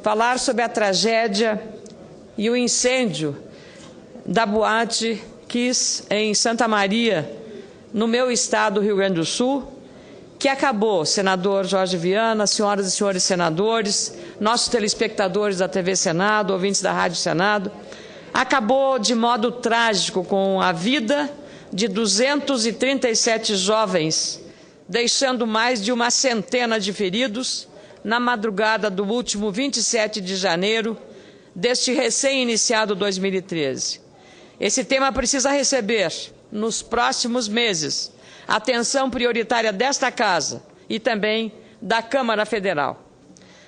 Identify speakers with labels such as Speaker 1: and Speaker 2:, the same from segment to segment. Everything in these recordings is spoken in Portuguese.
Speaker 1: falar sobre a tragédia e o incêndio da Boate Kiss em Santa Maria, no meu estado, Rio Grande do Sul, que acabou, senador Jorge Viana, senhoras e senhores senadores, nossos telespectadores da TV Senado, ouvintes da Rádio Senado, acabou de modo trágico com a vida de 237 jovens, deixando mais de uma centena de feridos na madrugada do último 27 de janeiro deste recém-iniciado 2013. Esse tema precisa receber, nos próximos meses, atenção prioritária desta Casa e também da Câmara Federal.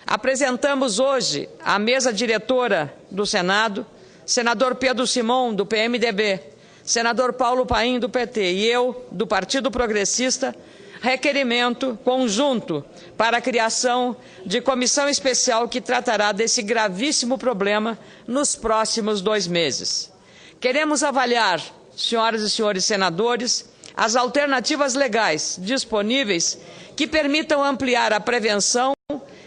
Speaker 1: Apresentamos hoje à mesa diretora do Senado, senador Pedro Simon, do PMDB, senador Paulo Paim, do PT, e eu, do Partido Progressista, requerimento conjunto para a criação de comissão especial que tratará desse gravíssimo problema nos próximos 2 meses. Queremos avaliar, senhoras e senhores senadores, as alternativas legais disponíveis que permitam ampliar a prevenção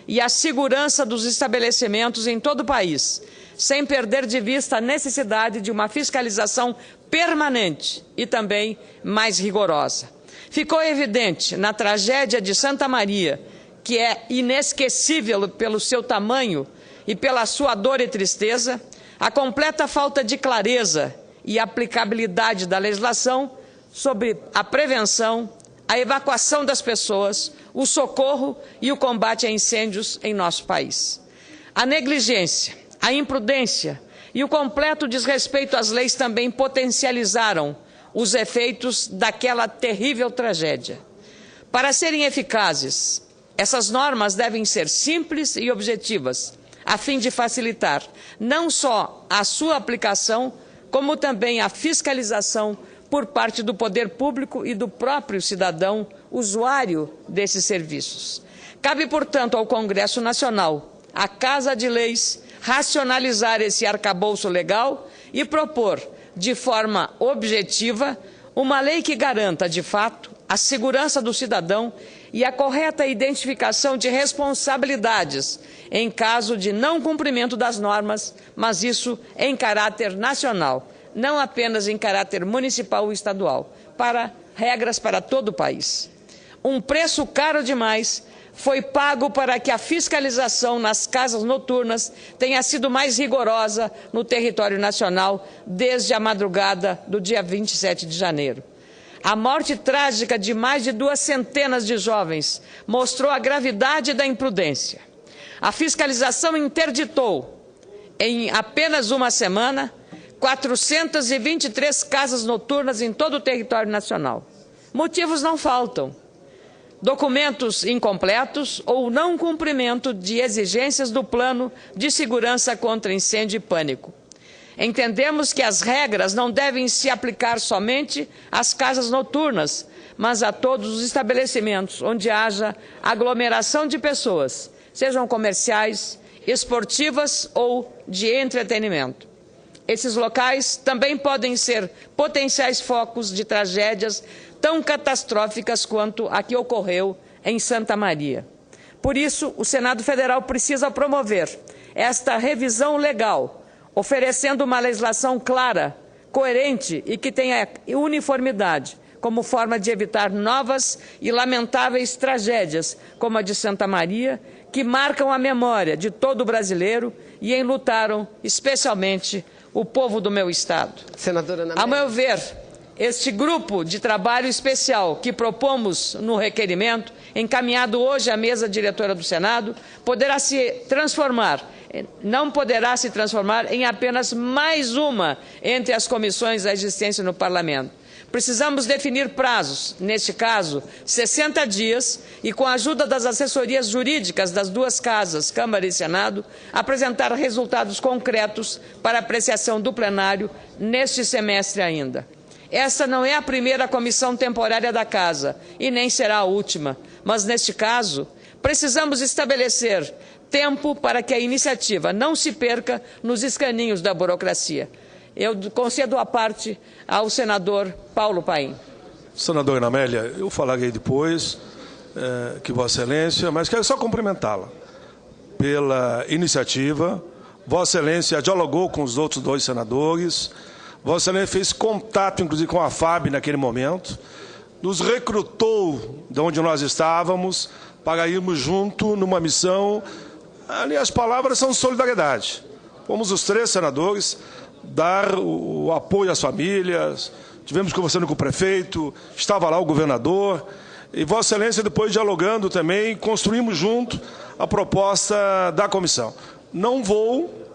Speaker 1: e a segurança dos estabelecimentos em todo o país, sem perder de vista a necessidade de uma fiscalização permanente e também mais rigorosa. Ficou evidente na tragédia de Santa Maria, que é inesquecível pelo seu tamanho e pela sua dor e tristeza, a completa falta de clareza e aplicabilidade da legislação sobre a prevenção, a evacuação das pessoas, o socorro e o combate a incêndios em nosso país. A negligência, a imprudência e o completo desrespeito às leis também potencializaram os efeitos daquela terrível tragédia. Para serem eficazes, essas normas devem ser simples e objetivas, a fim de facilitar não só a sua aplicação, como também a fiscalização por parte do poder público e do próprio cidadão usuário desses serviços. Cabe, portanto, ao Congresso Nacional, à Casa de Leis, racionalizar esse arcabouço legal e propor, de forma objetiva, uma lei que garanta, de fato, a segurança do cidadão e a correta identificação de responsabilidades em caso de não cumprimento das normas, mas isso em caráter nacional, não apenas em caráter municipal ou estadual, para regras para todo o país. Um preço caro demais foi pago para que a fiscalização nas casas noturnas tenha sido mais rigorosa no território nacional desde a madrugada do dia 27 de janeiro. A morte trágica de mais de 200 de jovens mostrou a gravidade da imprudência. A fiscalização interditou, em apenas uma semana, 423 casas noturnas em todo o território nacional. Motivos não faltam. Documentos incompletos ou não cumprimento de exigências do Plano de Segurança contra Incêndio e Pânico. Entendemos que as regras não devem se aplicar somente às casas noturnas, mas a todos os estabelecimentos onde haja aglomeração de pessoas, sejam comerciais, esportivas ou de entretenimento. Esses locais também podem ser potenciais focos de tragédias tão catastróficas quanto a que ocorreu em Santa Maria. Por isso, o Senado Federal precisa promover esta revisão legal, oferecendo uma legislação clara, coerente e que tenha uniformidade, como forma de evitar novas e lamentáveis tragédias, como a de Santa Maria, que marcam a memória de todo brasileiro e enlutaram especialmente o povo do meu estado.
Speaker 2: Senadora Ana Amélia.
Speaker 1: A meu ver, este grupo de trabalho especial que propomos no requerimento, encaminhado hoje à mesa diretora do Senado, não poderá se transformar em apenas mais uma entre as comissões da existência no Parlamento. Precisamos definir prazos, neste caso, 60 dias, e com a ajuda das assessorias jurídicas das duas casas, Câmara e Senado, apresentar resultados concretos para apreciação do plenário neste semestre ainda. Esta não é a primeira comissão temporária da Casa e nem será a última, mas, neste caso, precisamos estabelecer tempo para que a iniciativa não se perca nos escaninhos da burocracia. Eu concedo a parte ao senador Paulo Paim.
Speaker 3: Senadora Ana Amélia, eu falarei depois que Vossa Excelência, mas quero só cumprimentá-la. pela iniciativa. Vossa Excelência dialogou com os outros 2 senadores. Vossa Excelência fez contato, inclusive, com a FAB naquele momento. Nos recrutou de onde nós estávamos para irmos junto numa missão. Ali as palavras são solidariedade. Fomos os 3 senadores dar o apoio às famílias. Tivemos conversando com o prefeito, estava lá o governador. E Vossa Excelência, depois dialogando também, construímos junto a proposta da comissão. Não vou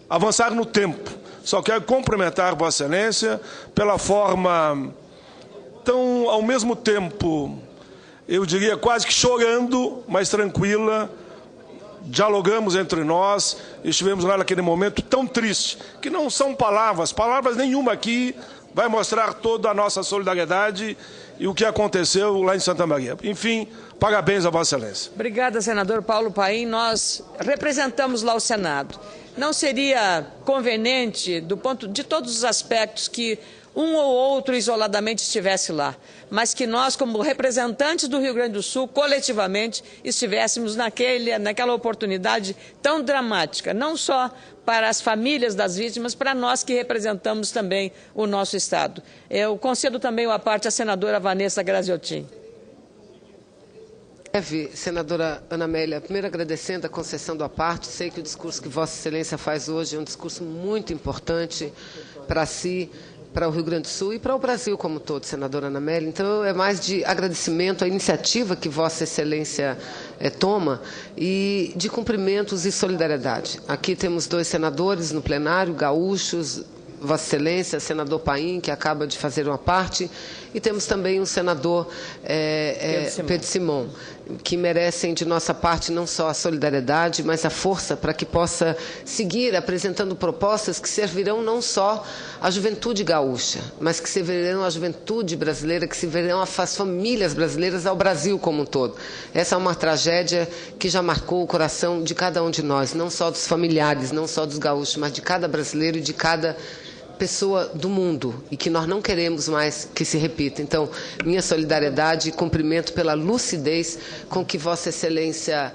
Speaker 3: avançar no tempo, só quero cumprimentar Vossa Excelência pela forma tão, ao mesmo tempo, eu diria quase que chorando, mas tranquila. Dialogamos entre nós, estivemos lá naquele momento tão triste, que não são palavras nenhuma aqui vai mostrar toda a nossa solidariedade e o que aconteceu lá em Santa Maria. Enfim, parabéns a Vossa Excelência.
Speaker 1: Obrigada, senador Paulo Paim. Nós representamos lá o Senado. Não seria conveniente, do ponto de todos os aspectos, que um ou outro isoladamente estivesse lá, mas que nós, como representantes do Rio Grande do Sul, coletivamente, estivéssemos naquela oportunidade tão dramática, não só para as famílias das vítimas, para nós que representamos também o nosso Estado. Eu concedo também a parte à senadora Vanessa Graziotin.
Speaker 2: Senadora Ana Amélia, primeiro agradecendo a concessão da parte, sei que o discurso que Vossa Excelência faz hoje é um discurso muito importante para si, para o Rio Grande do Sul e para o Brasil como um todo, senadora Ana Amélia. Então, é mais de agradecimento à iniciativa que Vossa Excelência toma e de cumprimentos e solidariedade. Aqui temos 2 senadores no plenário, gaúchos, Vossa Excelência, senador Paim, que acaba de fazer uma parte, e temos também um senador Pedro Simão, que merecem de nossa parte não só a solidariedade, mas a força para que possa seguir apresentando propostas que servirão não só à juventude gaúcha, mas que servirão à juventude brasileira, que servirão às famílias brasileiras, ao Brasil como um todo. Essa é uma tragédia que já marcou o coração de cada um de nós, não só dos familiares, não só dos gaúchos, mas de cada brasileiro e de cada pessoa do mundo, e que nós não queremos mais que se repita. Então, minha solidariedade e cumprimento pela lucidez com que Vossa Excelência,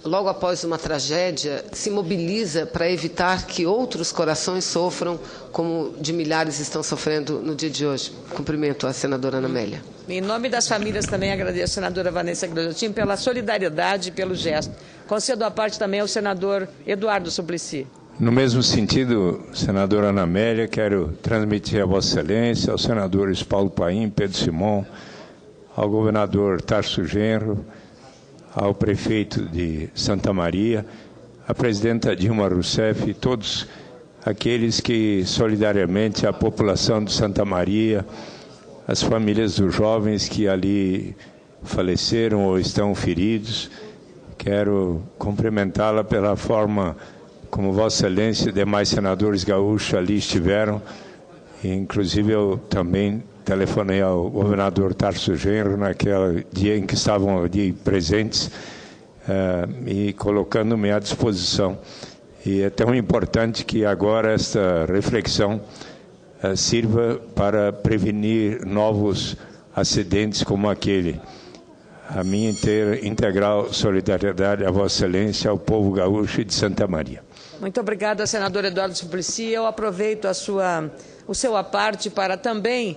Speaker 2: logo após uma tragédia, se mobiliza para evitar que outros corações sofram, como de milhares estão sofrendo no dia de hoje. Cumprimento a senadora Ana Amélia.
Speaker 1: Em nome das famílias também agradeço a senadora Vanessa Graziotin pela solidariedade e pelo gesto. Concedo a parte também ao senador Eduardo Suplicy.
Speaker 4: No mesmo sentido, senadora Ana Amélia, quero transmitir a Vossa Excelência, aos senadores Paulo Paim, Pedro Simão, ao governador Tarso Genro, ao prefeito de Santa Maria, à presidenta Dilma Rousseff e todos aqueles que, solidariamente, a população de Santa Maria, as famílias dos jovens que ali faleceram ou estão feridos, quero cumprimentá-la pela forma como Vossa Excelência e demais senadores gaúchos ali estiveram. Inclusive, eu também telefonei ao governador Tarso Genro naquele dia em que estavam ali presentes e colocando-me à disposição. E é tão importante que agora esta reflexão sirva para prevenir novos acidentes como aquele. A minha integral solidariedade à Vossa Excelência, ao povo gaúcho e de Santa Maria.
Speaker 1: Muito obrigada, senador Eduardo Suplicy. Eu aproveito o seu aparte para também,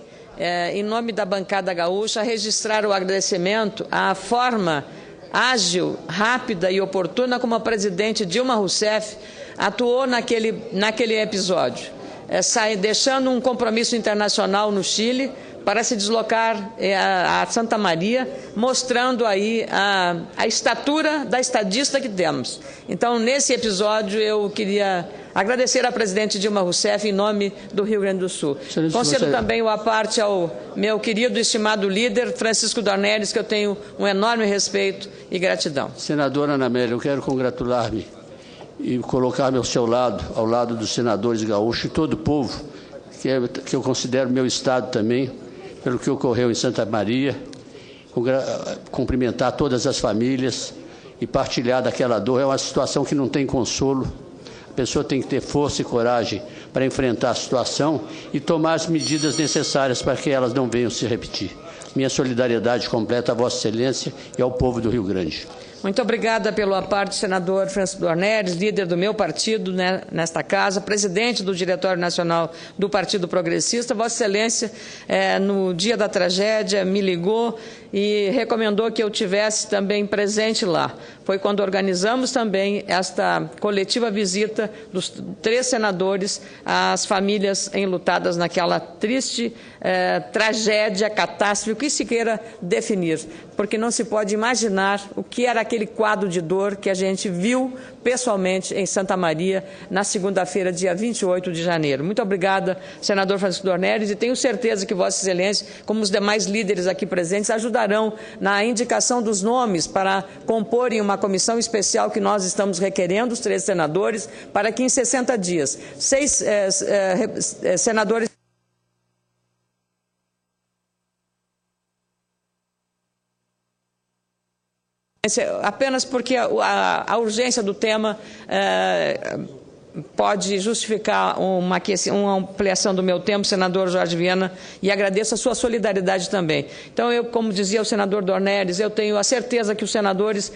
Speaker 1: em nome da bancada gaúcha, registrar o agradecimento à forma ágil, rápida e oportuna como a presidente Dilma Rousseff atuou naquele episódio, deixando um compromisso internacional no Chile para se deslocar a Santa Maria, mostrando aí a estatura da estadista que temos. Então, nesse episódio, eu queria agradecer à presidente Dilma Rousseff em nome do Rio Grande do Sul. Concedo também o aparte ao meu querido e estimado líder, Francisco Dornelles, que eu tenho um enorme respeito e gratidão.
Speaker 5: Senadora Ana Amélia, eu quero congratular-me e colocar-me ao seu lado, ao lado dos senadores gaúchos e todo o povo, que eu considero meu estado também, pelo que ocorreu em Santa Maria, cumprimentar todas as famílias e partilhar daquela dor. É uma situação que não tem consolo. A pessoa tem que ter força e coragem para enfrentar a situação e tomar as medidas necessárias para que elas não venham se repetir. Minha solidariedade completa à Vossa Excelência e ao povo do Rio Grande.
Speaker 1: Muito obrigada pela parte, senador Francisco Dornelles, líder do meu partido, né, nesta casa, presidente do Diretório Nacional do Partido Progressista. Vossa Excelência, no dia da tragédia, me ligou e recomendou que eu tivesse também presente lá. Foi quando organizamos também esta coletiva visita dos 3 senadores às famílias enlutadas naquela triste tragédia, catástrofe, o que se queira definir, porque não se pode imaginar o que era aquele quadro de dor que a gente viu pessoalmente em Santa Maria na segunda-feira, dia 28 de janeiro. Muito obrigada, senador Francisco Dornelles, e tenho certeza que Vossa Excelência, como os demais líderes aqui presentes, ajudarão na indicação dos nomes para comporem uma comissão especial que nós estamos requerendo, os 3 senadores, para que em 60 dias, 6 senadores apenas porque a urgência do tema pode justificar uma ampliação do meu tempo, senador Jorge Viana, e agradeço a sua solidariedade também. Então, eu, como dizia o senador Dornelles, eu tenho a certeza que os senadores,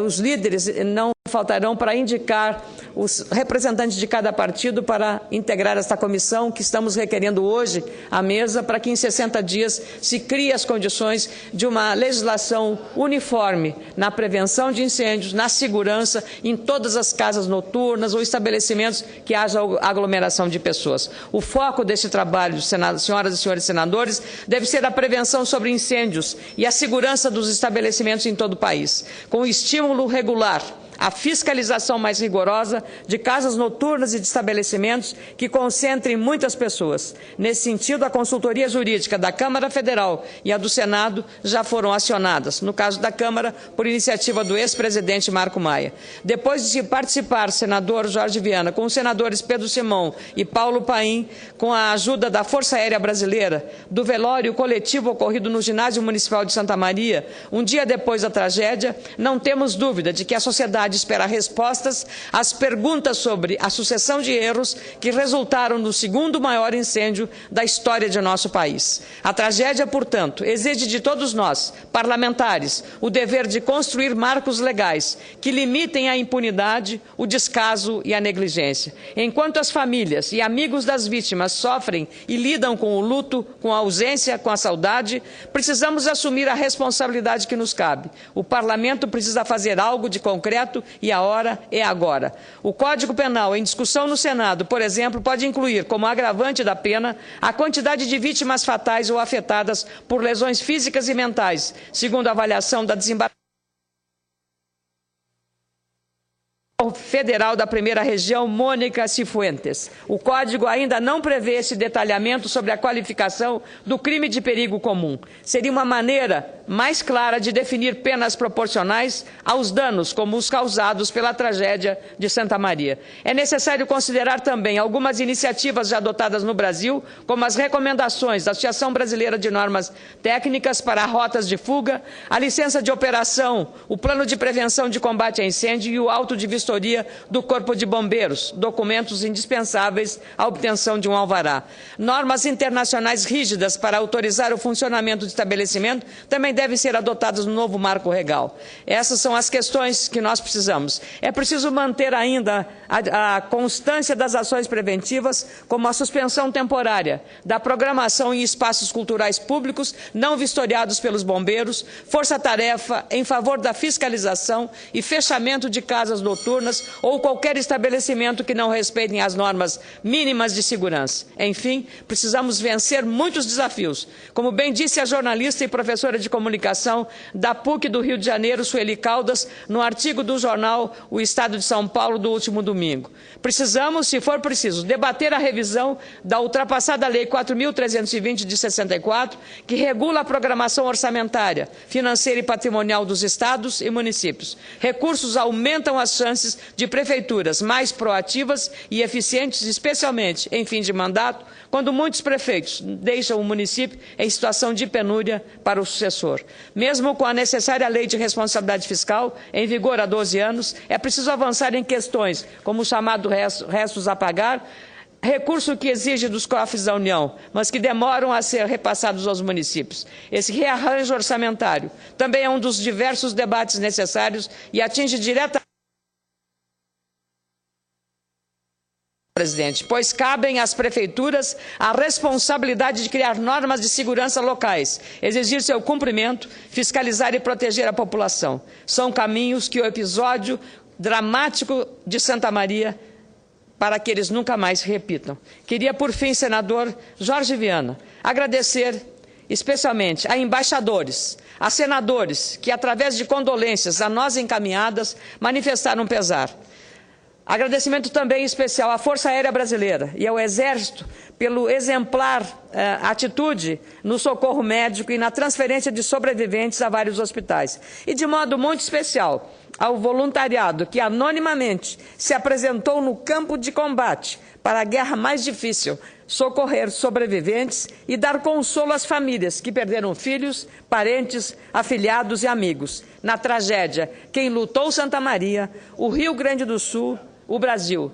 Speaker 1: os líderes, não faltarão para indicar os representantes de cada partido para integrar esta comissão que estamos requerendo hoje à mesa, para que em 60 dias se crie as condições de uma legislação uniforme na prevenção de incêndios, na segurança, em todas as casas noturnas ou estabelecimentos que haja aglomeração de pessoas. O foco deste trabalho, senhoras e senhores senadores, deve ser a prevenção sobre incêndios e a segurança dos estabelecimentos em todo o país, com estímulo regular, a fiscalização mais rigorosa de casas noturnas e de estabelecimentos que concentrem muitas pessoas. Nesse sentido, a consultoria jurídica da Câmara Federal e a do Senado já foram acionadas, no caso da Câmara, por iniciativa do ex-presidente Marco Maia. Depois de participar, senador Jorge Viana, com os senadores Pedro Simão e Paulo Paim, com a ajuda da Força Aérea Brasileira, do velório coletivo ocorrido no Ginásio Municipal de Santa Maria, um dia depois da tragédia, não temos dúvida de que a sociedade espera respostas às perguntas sobre a sucessão de erros que resultaram no segundo maior incêndio da história de nosso país. A tragédia, portanto, exige de todos nós, parlamentares, o dever de construir marcos legais que limitem a impunidade, o descaso e a negligência. Enquanto as famílias e amigos das vítimas sofrem e lidam com o luto, com a ausência, com a saudade, precisamos assumir a responsabilidade que nos cabe. O parlamento precisa fazer algo de concreto e a hora é agora. O Código Penal em discussão no Senado, por exemplo, pode incluir como agravante da pena a quantidade de vítimas fatais ou afetadas por lesões físicas e mentais, segundo a avaliação da desembargadora federal da Primeira Região, Mônica Cifuentes. O Código ainda não prevê esse detalhamento sobre a qualificação do crime de perigo comum. Seria uma maneira mais clara de definir penas proporcionais aos danos, como os causados pela tragédia de Santa Maria. É necessário considerar também algumas iniciativas já adotadas no Brasil, como as recomendações da Associação Brasileira de Normas Técnicas para rotas de fuga, a licença de operação, o plano de prevenção de combate a incêndio e o auto de vistoria do Corpo de Bombeiros, documentos indispensáveis à obtenção de um alvará. Normas internacionais rígidas para autorizar o funcionamento do estabelecimento também devem ser adotadas no novo marco legal. Essas são as questões que nós precisamos. É preciso manter ainda a constância das ações preventivas, como a suspensão temporária da programação em espaços culturais públicos não vistoriados pelos bombeiros, força-tarefa em favor da fiscalização e fechamento de casas noturnas ou qualquer estabelecimento que não respeitem as normas mínimas de segurança. Enfim, precisamos vencer muitos desafios. Como bem disse a jornalista e professora de comunicação da PUC do Rio de Janeiro, Sueli Caldas, no artigo do jornal O Estado de São Paulo do último domingo. Precisamos, se for preciso, debater a revisão da ultrapassada Lei 4.320 de 64, que regula a programação orçamentária, financeira e patrimonial dos estados e municípios. Recursos aumentam as chances de prefeituras mais proativas e eficientes, especialmente em fim de mandato, quando muitos prefeitos deixam o município em situação de penúria para o sucessor. Mesmo com a necessária lei de responsabilidade fiscal, em vigor há 12 anos, é preciso avançar em questões como o chamado restos a pagar, recurso que exige dos cofres da União, mas que demoram a ser repassados aos municípios. Esse rearranjo orçamentário também é um dos diversos debates necessários e atinge diretamente presidente, pois cabem às prefeituras a responsabilidade de criar normas de segurança locais, exigir seu cumprimento, fiscalizar e proteger a população. São caminhos que o episódio dramático de Santa Maria para que eles nunca mais se repitam. Queria, por fim, senador Jorge Viana, agradecer especialmente a embaixadores, a senadores que, através de condolências a nós encaminhadas, manifestaram pesar. Agradecimento também especial à Força Aérea Brasileira e ao Exército pelo exemplar atitude no socorro médico e na transferência de sobreviventes a vários hospitais. E, de modo muito especial, ao voluntariado que anonimamente se apresentou no campo de combate para a guerra mais difícil, socorrer sobreviventes e dar consolo às famílias que perderam filhos, parentes, afilhados e amigos. Na tragédia, quem lutou Santa Maria, o Rio Grande do Sul, o Brasil.